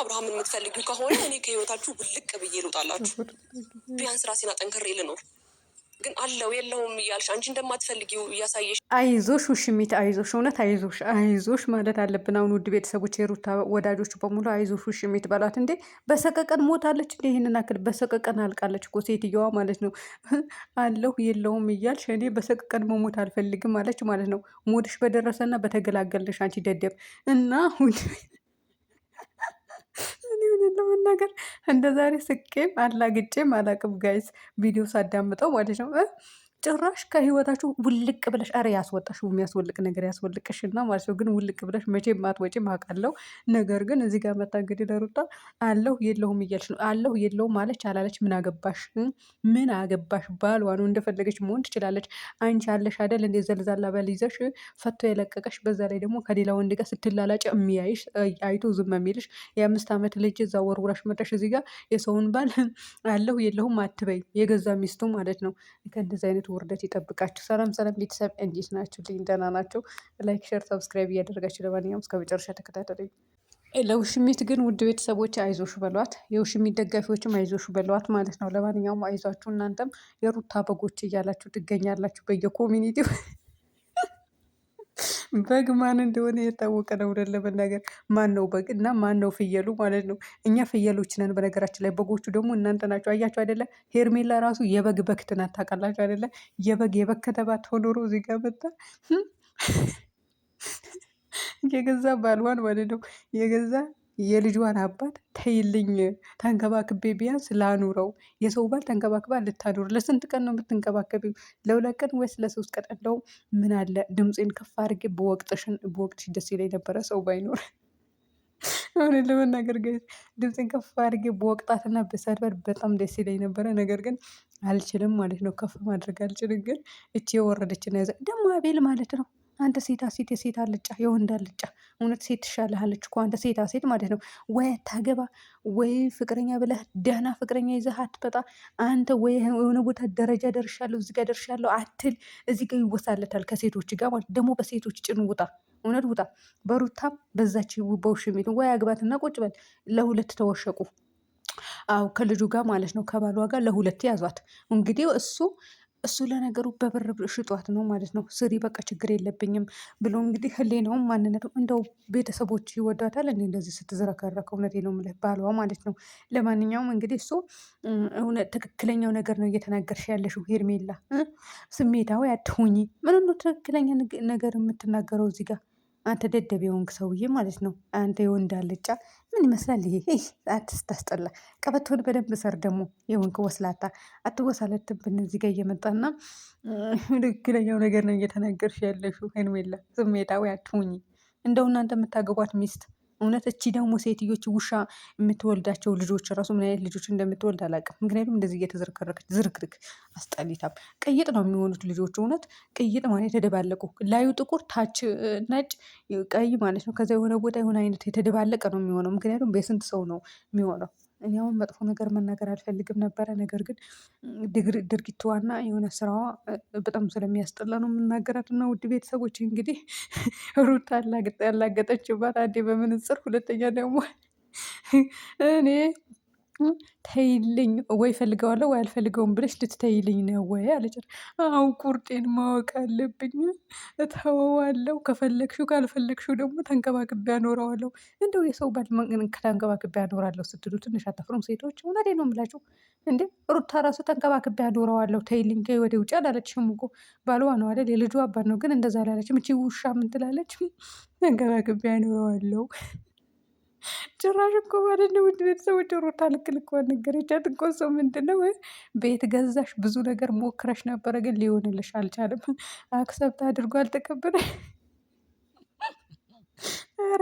አብርሃምን የምትፈልጊው ከሆነ እኔ ከህይወታችሁ ውልቅ ብዬ ልውጣላችሁ። ቢያንስ ራሴን አጠንክሬ ልኖር። ግን አለው የለውም እያልሽ አንቺ እንደማትፈልጊው እያሳየሽ። አይዞሽ ውሽሚት፣ አይዞሽ፣ እውነት አይዞሽ፣ አይዞሽ ማለት አለብን። አሁን ውድ ቤተሰቦች፣ የሩታ ወዳጆች በሙሉ አይዞሽ ውሽሚት በሏት። እንዴ በሰቀቀን ሞታለች እንዴ? ይህንን አክል በሰቀቀን አልቃለች እኮ ሴትየዋ ማለት ነው። አለሁ የለውም እያልሽ እኔ በሰቀቀን መሞት አልፈልግም አለች ማለት ነው። ሞትሽ በደረሰና በተገላገልሽ አንቺ ደደብ እና ለመናገር እንደ ዛሬ ስቄም አላግጬም አላቅም ጋይስ፣ ቪዲዮ ሳዳምጠው ማለት ነው። ጭራሽ ከህይወታችሁ ውልቅ ብለሽ አረ ያስወጣሽ የሚያስወልቅ ነገር ያስወልቅሽና ማለት ነው። ግን ውልቅ ብለሽ መቼም አትወጪም አውቃለሁ። ነገር ግን እዚህ ጋር መታ እንግዲህ ለሩታ አለሁ የለሁም እያልሽ ነው። አለሁ የለውም ማለች አላለች ምን አገባሽ? ምን አገባሽ? ባሏ ነው፣ እንደፈለገች መሆን ትችላለች። አንቺ አለሽ አይደል እንደ ዘልዛላ ባል ይዘሽ ፈቶ የለቀቀሽ፣ በዛ ላይ ደግሞ ከሌላ ወንድ ጋር ስትላላጭ የሚያይሽ አይቶ ዝም የሚልሽ የ5 ዓመት ልጅ እዛ ወርውራሽ መጣሽ እዚህ ጋር የሰውን ባል አለሁ የለሁም አትበይ። የገዛ ሚስቱ ማለት ነው። ከእንደዚህ አይነት ውርደት ይጠብቃችሁ። ሰላም ሰላም ቤተሰብ እንዴት ናችሁ? ልኝ ደህና ናቸው። ላይክ ሸር ሰብስክራይብ እያደረጋችሁ ለማንኛውም እስከ መጨረሻ ተከታተሉኝ። ለውሽሚት ግን ውድ ቤተሰቦች አይዞሽ በሏት፣ የውሽሚት ደጋፊዎችም አይዞሽ በሏት ማለት ነው። ለማንኛውም አይዟችሁ፣ እናንተም የሩታ በጎች እያላችሁ ትገኛላችሁ በየኮሚኒቲው። በግ ማን እንደሆነ የታወቀ ነው። ወደ ለመናገር ማን ነው በግ እና ማን ነው ፍየሉ ማለት ነው። እኛ ፍየሎች ነን በነገራችን ላይ፣ በጎቹ ደግሞ እናንተ ናቸው። አያችሁ አይደለ? ሄርሜላ ራሱ የበግ በክት ናት። ታውቃላችሁ አይደለ? የበግ ከተባት ሆኖሮ እዚህ ጋር መጣ የገዛ ባልዋን ማለት ነው የገዛ የልጇን አባት ተይልኝ ተንከባክቤ ቢያንስ ላኑረው። የሰው ባል ተንከባክባ ልታኑር። ለስንት ቀን ነው የምትንከባከቢው? ለ2 ቀን ወይስ ለ3 ቀን? እንደው ምን አለ ድምፄን ከፍ አድርጌ በወቅትሽ ደስ ይለኝ ነበረ ሰው ባይኖር። አሁን ለመናገር ጋር ድምፄን ከፍ አድርጌ በወቅጣትና በሰድበር በጣም ደስ ይለኝ ነበረ። ነገር ግን አልችልም ማለት ነው። ከፍ ማድረግ አልችልም። ግን እቺ የወረደችና ደግሞ አቤል ማለት ነው። አንተ ሴታ ሴት የሴት አልጫ የወንድ አልጫ፣ እውነት ሴት ትሻልሃለች እኮ አንተ ሴታ ሴት ማለት ነው። ወይ አታገባ ወይ ፍቅረኛ ብለህ ደህና ፍቅረኛ ይዘህ አትመጣ አንተ። ወይ የሆነ ቦታ ደረጃ ደርሻለሁ እዚህ ጋር ደርሻለሁ አትል። እዚህ ጋር ይወሳለታል ከሴቶች ጋር ማለት ደግሞ በሴቶች ጭን ውጣ፣ እውነት ውጣ። በሩታም በዛች በውሽሚት ወይ አግባትና ቁጭ በል። ለሁለት ተወሸቁ። አዎ ከልጁ ጋር ማለት ነው፣ ከባሏ ጋር ለሁለት ያዟት። እንግዲህ እሱ ለነገሩ በብር ሽጧት ነው ማለት ነው። ስሪ በቃ ችግር የለብኝም ብሎ እንግዲህ ህሌናውም ማንነቱ እንደው ቤተሰቦች ይወዷታል። እኔ እንደዚህ ስትዝረከረከ እውነቴ ነው የምልህ ባሏ ማለት ነው። ለማንኛውም እንግዲህ እሱ እውነት ትክክለኛው ነገር ነው እየተናገርሽ ያለሽው ሄርሜላ። ስሜታዊ አትሁኚ። ምን ነው ትክክለኛ ነገር የምትናገረው እዚህ ጋር? አንተ ደደብ የሆንክ ሰውዬ ማለት ነው። አንተ የወንድ አልጫ ምን ይመስላል ይሄ? አትስታስጠላ። ቀበቶን በደንብ ሰር ደግሞ የሆንክ ወስላታ። አትወሳለትብን እዚህ ጋር እየመጣና ትክክለኛው ነገር ነው እየተናገርሽ ያለሽው ሄርሜላ። ስሜታዊ አትሁኚ። እንደው እናንተ የምታገቧት ሚስት እውነት እቺ ደግሞ ሴትዮች ውሻ የምትወልዳቸው ልጆች ራሱ ምን አይነት ልጆች እንደምትወልድ አላውቅም። ምክንያቱም እንደዚህ እየተዝረከረከች ዝርክርክ አስጠሊታም ቅይጥ ነው የሚሆኑት ልጆች። እውነት ቅይጥ ማለት የተደባለቁ ላዩ ጥቁር ታች ነጭ ቀይ ማለት ነው። ከዛ የሆነ ቦታ የሆነ አይነት የተደባለቀ ነው የሚሆነው። ምክንያቱም በስንት ሰው ነው የሚሆነው። እኔ አሁን መጥፎ ነገር መናገር አልፈልግም ነበረ። ነገር ግን ድርጊትዋና የሆነ ስራዋ በጣም ስለሚያስጠላ ነው የምናገራት። እና ውድ ቤተሰቦች እንግዲህ ሩታ ያላገጠችባት አንዴ በምንጽር፣ ሁለተኛ ደግሞ እኔ ተይልኝ ወይ ፈልገዋለሁ ወይ አልፈልገውም ብለሽ ልትተይልኝ ነው ወይ አለች። አሁን ቁርጤን ማወቅ አለብኝ። እተወዋለሁ ከፈለግሽው፣ ካልፈለግሽው ደግሞ ተንከባክቤ አኖረዋለሁ። እንደው የሰው ባል ተንከባክቤ አኖራለሁ ስትሉ ትንሽ አታፍሩም ሴቶች? እውነቴን ነው የምላችሁ። እንዴ ሩታ ራሱ ተንከባክቤ አኖረዋለሁ ተይልኝ ከወደ ውጭ አላለችሽም እኮ። ባሏ ነው አይደል? የልጁ አባት ነው። ግን እንደዛ አላለችም። እቺ ውሻ ምን ትላለች? ተንከባክቤ አኖረዋለሁ። ጭራሽ እኮ ማለት ነው ውድ ቤተሰቦች ሩታ ልክ ልኳን ነገረቻት እኮ። ሰው ምንድን ነው ቤት ገዛሽ፣ ብዙ ነገር ሞክረሽ ነበረ፣ ግን ሊሆንልሽ አልቻለም። አክሰብት አድርጎ አልተቀበለ። ኧረ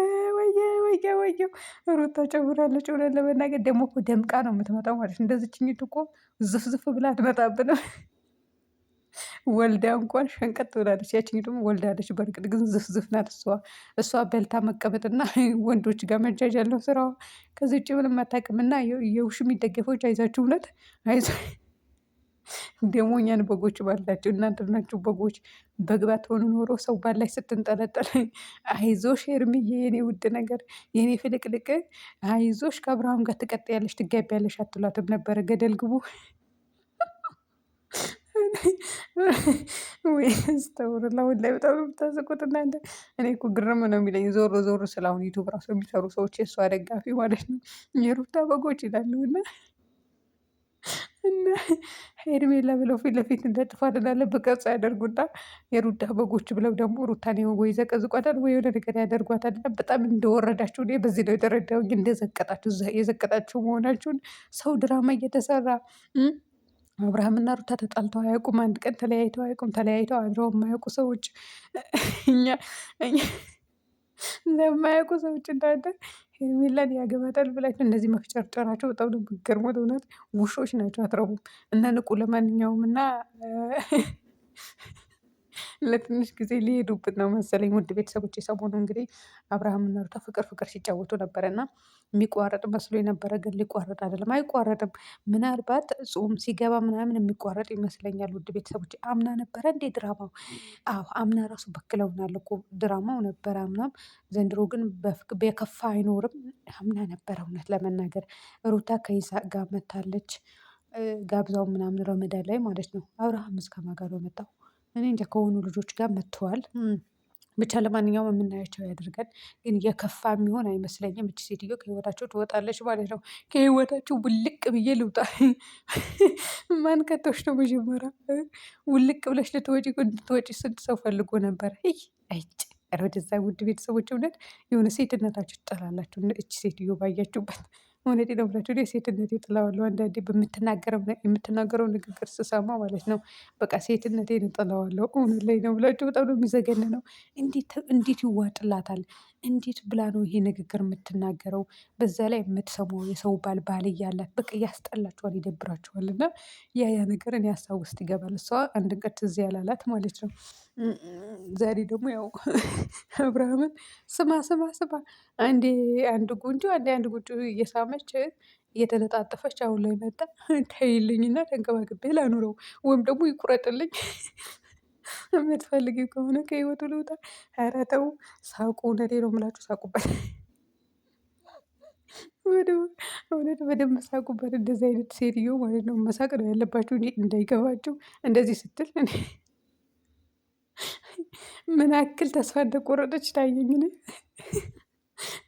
ወየ ሩታ ጨምራለች። ሆነን ለመናገር ደግሞ እኮ ደምቃ ነው የምትመጣው ማለት ነው። እንደዚችኝት እኮ ዝፍዝፍ ብላ አትመጣብንም። ወልዳ እንኳን ሸንቀጥ ብላለች። ያችኝ ደግሞ ወልዳለች። በእርግጥ ግን ዝፍዝፍ ናት እሷ በልታ መቀመጥና ወንዶች ጋር መጃጅ ያለው ስራዋ። ከዚህ ውጭ ምንም አታውቅም። እና የውሽሚት ደጋፊዎች አይዛችሁ፣ እውነት ደግሞ እኛን በጎች ባላቸው እናንተ ናችሁ በጎች። በግ ባትሆኑ ኖሮ ሰው ባላይ ስትንጠለጠል አይዞሽ ሄርምዬ የኔ ውድ ነገር የኔ ፍልቅልቅ አይዞሽ ከአብርሃም ጋር ትቀጥያለሽ ትጋቢያለሽ አትሏትም ነበረ? ገደል ግቡ። ወይ አስተውሩላ ላይ በጣም ነው የምታስቁት እናንተ። እኔ እኮ ግርም ነው የሚለኝ ዞር ዞር ስለ አሁን ዩቱብ ራሱ የሚሰሩ ሰዎች የእሷ ደጋፊ ማለት ነው የሩታ በጎች ይላሉ እና ሄርሜላ ብለው ፊት ለፊት እንደ ጥፋት እንዳለበት ቅርጽ ያደርጉና የሩታ በጎች ብለው ደግሞ ሩታን ወይ ዘቀዝቋታል ወይ የሆነ ነገር ያደርጓታል። በጣም እንደወረዳችሁ እኔ በዚህ ነው የተረዳሁኝ። እንደዘቀጣችሁ የዘቀጣችሁ መሆናችሁን ሰው ድራማ እየተሰራ አብርሃምና ሩታ ተጣልተው አያውቁም። አንድ ቀን ተለያይተው አያውቁም። ተለያይተው አድረው የማያውቁ ሰዎች እኛ እኛ ለማያውቁ ሰዎች እናንተ ሄርሜላን ያገባታል ብላችሁ እንደዚህ መፍጨርጨራቸው በጣም ነው የምትገርሙት። እውነት ውሾች ናቸው፣ አትረቡም። እና ንቁ። ለማንኛውም እና ለትንሽ ጊዜ ሊሄዱብን ነው መሰለኝ ውድ ቤተሰቦች። የሰሞኑ እንግዲህ አብርሃምና ሩታ ፍቅር ፍቅር ሲጫወቱ ነበረ እና የሚቋረጥ መስሎ የነበረ ግን ሊቋረጥ አይደለም፣ አይቋረጥም። ምናልባት ጾም ሲገባ ምናምን የሚቋረጥ ይመስለኛል ውድ ቤተሰቦች። አምና ነበረ እንዴ ድራማው? አዎ አምና ራሱ በክለውናል እኮ ድራማው ነበረ አምናም። ዘንድሮ ግን በከፋ አይኖርም። አምና ነበረ እውነት ለመናገር ሩታ ከይሳቅ ጋር መታለች። ጋብዛው ምናምን ረመዳን ላይ ማለት ነው። አብርሃም እስከማን ጋር ነው የመጣው? እኔ እንጃ ከሆኑ ልጆች ጋር መጥተዋል። ብቻ ለማንኛውም የምናያቸው ያደርጋል። ግን የከፋ የሚሆን አይመስለኝም። እች ሴትዮ ከህይወታቸው ትወጣለች ማለት ነው። ከህይወታቸው ውልቅ ብዬ ልውጣ። ማን ከተውሽ ነው መጀመሪያ? ውልቅ ብለሽ ልትወጪ ስንት ሰው ፈልጎ ነበረ? አይጭ ወደዛ ውድ ቤተሰቦች እውነት የሆነ ሴትነታችሁ ትጠላላችሁ። እች ሴትዮ ባያችሁበት እውነቴን ነው ብላችሁ ሴትነቴ እጥለዋለሁ። አንዳንዴ የምትናገረው ንግግር ስሰማ ማለት ነው በቃ ሴትነቴን እጥለዋለሁ። እውነት ላይ ነው ብላችሁ በጣም ነው የሚዘገንነው። እንዴት ይዋጥላታል? እንዴት ብላ ነው ይሄ ንግግር የምትናገረው? በዛ ላይ የምትሰማው የሰው ባል እያላት በቃ ያስጠላችኋል፣ ይደብራችኋል። እና ያ ነገር እኔ ሀሳብ ውስጥ ይገባል። እሷ አንድ ቀን ትዝ ያላላት ማለት ነው። ዛሬ ደግሞ ያው አብርሃምን ስማ ስማ ስማ አንዴ አንድ ጉንጩ አንዴ አንድ ጉንጩ እየሳመች እየተለጣጠፈች አሁን ላይ መጣ። ተይልኝና ተንከባክቤ ላኑረው ወይም ደግሞ ይቁረጥልኝ። የምትፈልጊው ከሆነ ከህይወቱ ልውጣ። ኧረ ተው ሳቁ። እውነቴን ነው የምላችሁ ሳቁበት። እውነት በደንብ ሳቁበት። እንደዚህ አይነት ሴትዮ ማለት ነው መሳቅ ነው ያለባችሁ እንዳይገባችሁ። እንደዚህ ስትል ምን ያክል ተስፋ እንደቆረጠች ታየኝ።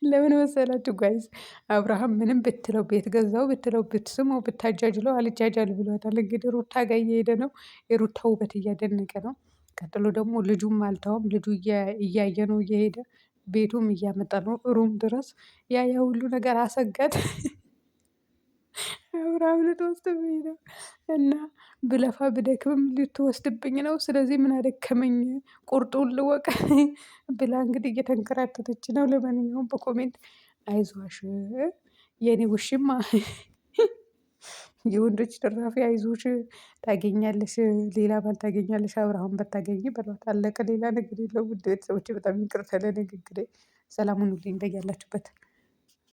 ለምን መሰላችሁ ጋይዝ? አብርሃም ምንም ብትለው ቤት ገዛው ብትለው ብትስመው ብታጃጅለው አልጃጃል ብሏታል። እንግዲህ ሩታ ጋር እየሄደ ነው። የሩታ ውበት እያደነቀ ነው። ቀጥሎ ደግሞ ልጁም አልተውም። ልጁ እያየ ነው እየሄደ ቤቱም እያመጣ ነው ሩም ድረስ። ያ ሁሉ ነገር አሰጋት። አብርሃም ልትወስድብኝ ነው እና ብለፋ ብደክምም ልትወስድብኝ ነው። ስለዚህ ምን አደከመኝ ቁርጡን ልወቅ ብላ እንግዲህ እየተንከራተተች ነው። ለማንኛውም በኮሜንት አይዟሽ የኔ ውሽማ የወንዶች ትራፊ አይዞሽ ታገኛለሽ፣ ሌላ ባል ታገኛለሽ፣ አብርሃም በታገኝ በሏት። አለቀ። ሌላ ነገር የለውም። ውድ ቤተሰቦቼ በጣም ይቅርታ ለንግግሬ። ሰላም ሁኑልኝ በያላችሁበት።